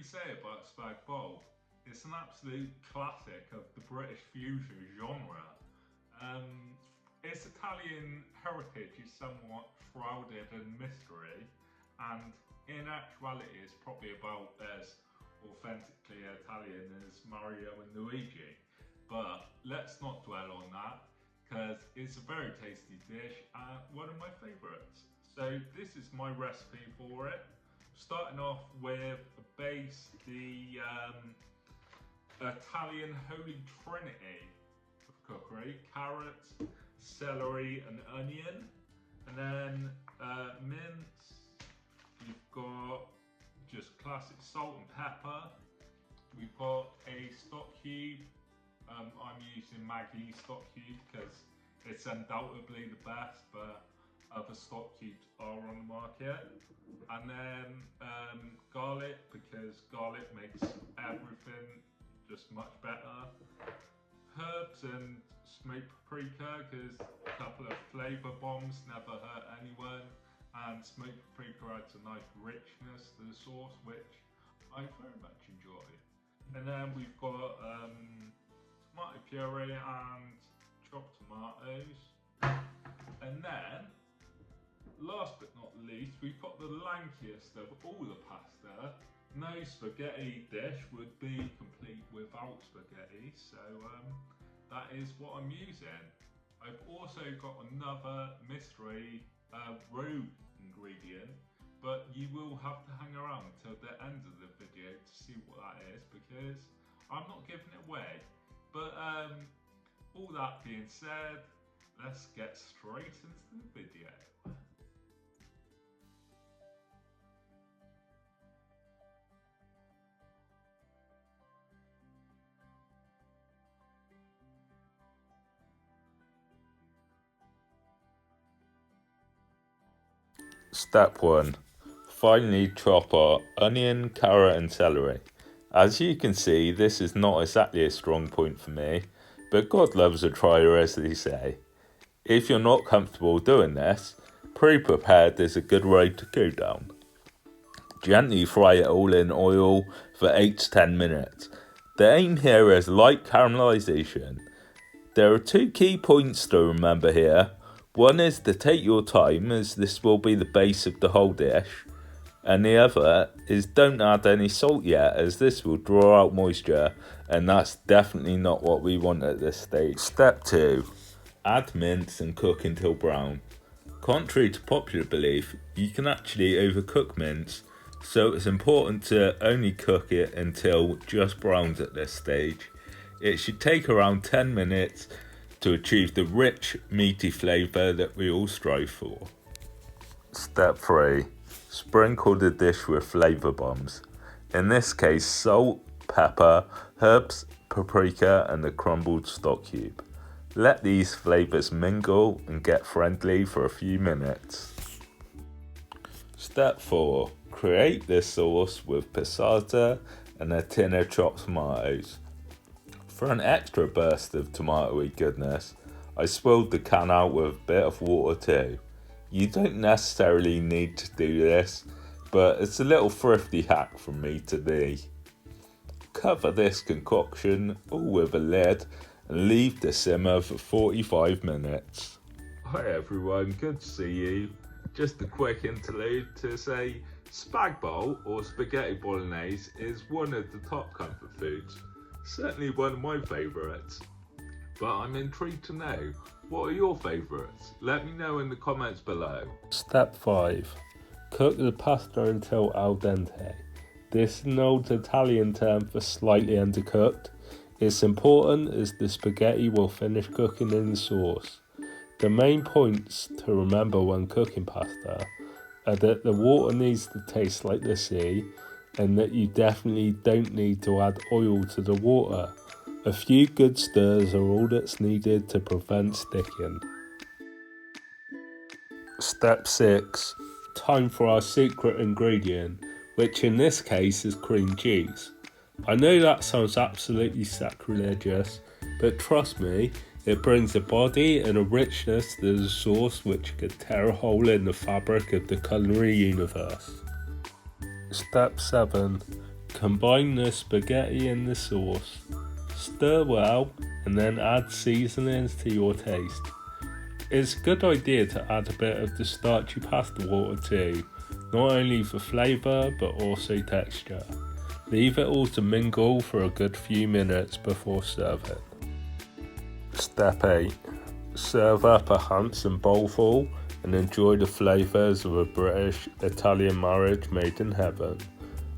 you say about spag bol? It's an absolute classic of the British fusion genre. Its Italian heritage is somewhat shrouded in mystery, and in actuality, it's probably about as authentically Italian as Mario and Luigi. But let's not dwell on that because it's a very tasty dish and one of my favourites. So this is my recipe for it. Starting off with a base, the Italian Holy Trinity of cookery: carrots, celery and onion. And then mince, you've got just classic salt and pepper. We've got a stock cube. I'm using Maggi stock cube because it's undoubtedly the best, but other stock cubes are on the market. And then garlic, because garlic makes everything just much better. Herbs and smoked paprika, because a couple of flavour bombs never hurt anyone, and smoked paprika adds a nice richness to the sauce, which I very much enjoy. And then we've got tomato puree and chopped tomatoes. And then, last but not least, we've got the lankiest of all the pasta. No spaghetti dish would be complete without spaghetti, so that is what I'm using. I've also got another mystery roux ingredient, but you will have to hang around till the end of the video to see what that is, because I'm not giving it away. But all that being said, let's get straight into the video. Step 1. Finely chop our onion, carrot and celery. As you can see, this is not exactly a strong point for me, but God loves a trier, as they say. If you're not comfortable doing this, pre-prepared is a good road to go down. Gently fry it all in oil for 8 to 10 minutes. The aim here is light caramelisation. There are 2 key points to remember here. One is to take your time, as this will be the base of the whole dish, and the other is don't add any salt yet, as this will draw out moisture, and that's definitely not what we want at this stage. Step 2. Add mince and cook until brown. Contrary to popular belief, you can actually overcook mince, so it's important to only cook it until just browns at this stage. It should take around 10 minutes to achieve the rich, meaty flavour that we all strive for. Step 3. Sprinkle the dish with flavour bombs. In this case, salt, pepper, herbs, paprika and the crumbled stock cube. Let these flavours mingle and get friendly for a few minutes. Step 4. Create this sauce with passata and a tin of chopped tomatoes. For an extra burst of tomatoey goodness, I swilled the can out with a bit of water too. You don't necessarily need to do this, but it's a little thrifty hack from me to thee. Cover this concoction all with a lid and leave to simmer for 45 minutes. Hi everyone, good to see you. Just a quick interlude to say spag bol or spaghetti bolognese is one of the top comfort foods. Certainly one of my favourites, but I'm intrigued to know, what are your favourites? Let me know in the comments below. Step 5. Cook the pasta until al dente. This is an old Italian term for slightly undercooked. It's important as the spaghetti will finish cooking in the sauce. The main points to remember when cooking pasta are that the water needs to taste like the sea, and that you definitely don't need to add oil to the water. A few good stirs are all that's needed to prevent sticking. Step 6. Time for our secret ingredient, which in this case is cream cheese. I know that sounds absolutely sacrilegious, but trust me, it brings a body and a richness to the sauce which could tear a hole in the fabric of the culinary universe. Step 7. Combine the spaghetti and the sauce. Stir well and then add seasonings to your taste. It's a good idea to add a bit of the starchy pasta water too, not only for flavour but also texture. Leave it all to mingle for a good few minutes before serving. Step 8. Serve up a handsome bowlful and enjoy the flavours of a British-Italian marriage made in heaven.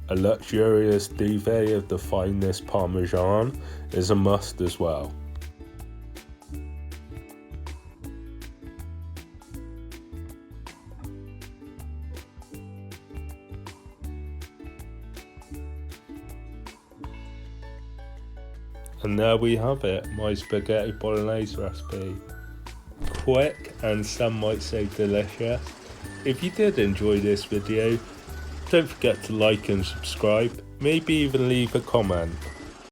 A luxurious duvet of the finest parmesan is a must as well. And there we have it, my spaghetti bolognese recipe. Quick and some might say delicious. If you did enjoy this video, don't forget to like and subscribe, maybe even leave a comment.